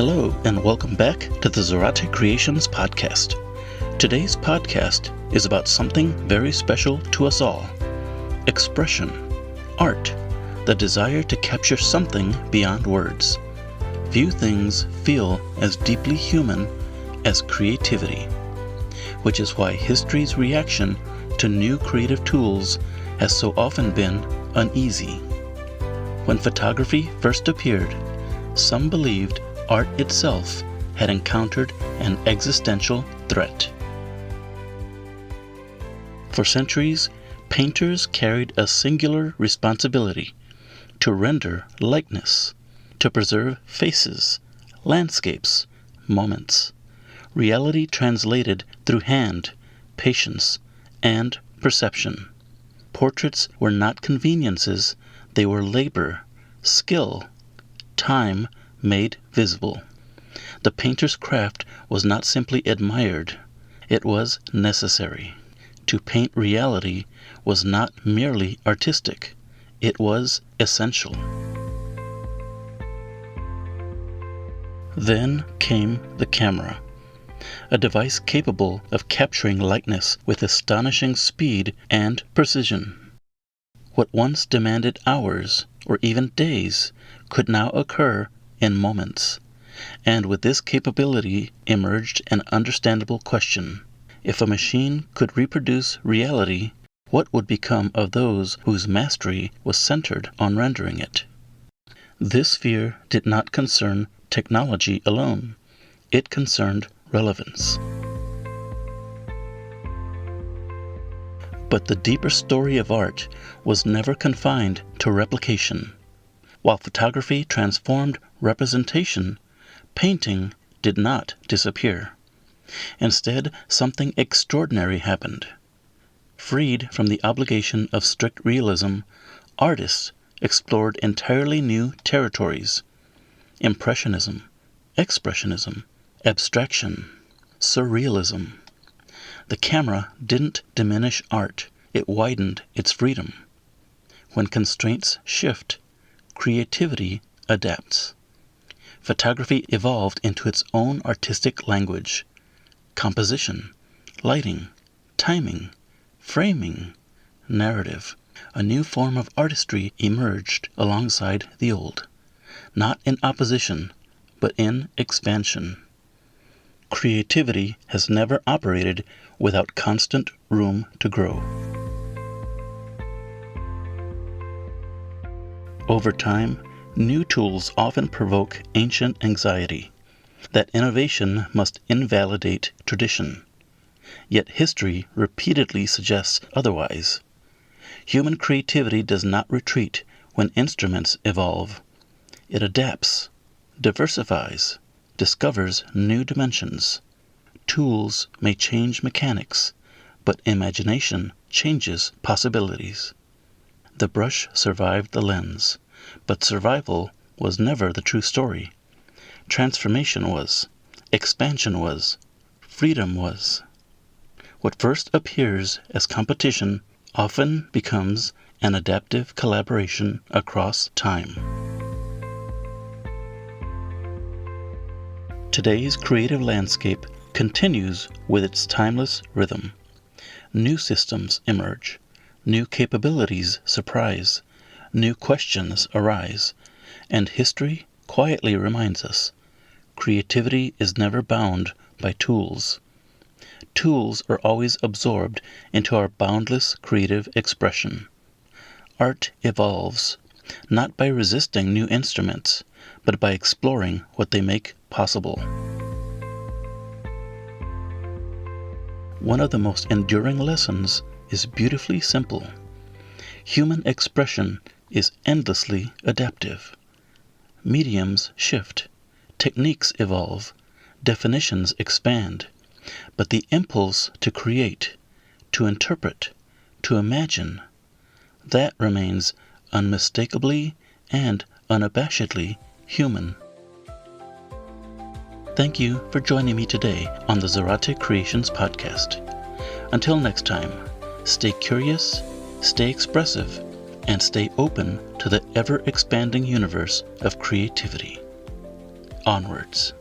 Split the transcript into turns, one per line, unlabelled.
Hello, and welcome back to the Zarate Creations podcast. Today's podcast is about something very special to us all. Expression, art, the desire to capture something beyond words. Few things feel as deeply human as creativity, which is why history's reaction to new creative tools has so often been uneasy. When photography first appeared, some believed art itself had encountered an existential threat. For centuries, painters carried a singular responsibility to render likeness, to preserve faces, landscapes, moments, reality translated through hand, patience, and perception. Portraits were not conveniences, they were labor, skill, time made visible. The painter's craft was not simply admired, it was necessary. To paint reality was not merely artistic, it was essential. Then came the camera, a device capable of capturing likeness with astonishing speed and precision. What once demanded hours or even days could now occur in moments. And with this capability emerged an understandable question. If a machine could reproduce reality, what would become of those whose mastery was centered on rendering it? This fear did not concern technology alone. It concerned relevance. But the deeper story of art was never confined to replication. While photography transformed representation, painting did not disappear. Instead, something extraordinary happened. Freed from the obligation of strict realism, artists explored entirely new territories: impressionism, expressionism, abstraction, surrealism. The camera didn't diminish art, it widened its freedom. When constraints shift, creativity adapts. Photography evolved into its own artistic language: composition, lighting, timing, framing, narrative. A new form of artistry emerged alongside the old, not in opposition, but in expansion. Creativity has never operated without constant room to grow. Over time, new tools often provoke ancient anxiety, that innovation must invalidate tradition. Yet history repeatedly suggests otherwise. Human creativity does not retreat when instruments evolve. It adapts, diversifies, discovers new dimensions. Tools may change mechanics, but imagination changes possibilities. The brush survived the lens, but survival was never the true story. Transformation was, expansion was, freedom was. What first appears as competition often becomes an adaptive collaboration across time. Today's creative landscape continues with its timeless rhythm. New systems emerge, new capabilities surprise, new questions arise, and history quietly reminds us: creativity is never bound by tools. Tools are always absorbed into our boundless creative expression. Art evolves, not by resisting new instruments, but by exploring what they make possible. One of the most enduring lessons is beautifully simple. Human expression is endlessly adaptive. Mediums shift, techniques evolve, definitions expand, but the impulse to create, to interpret, to imagine, that remains unmistakably and unabashedly human. Thank you for joining me today on the Zarate Creations podcast. Until next time, stay curious, stay expressive, and stay open to the ever-expanding universe of creativity. onwards.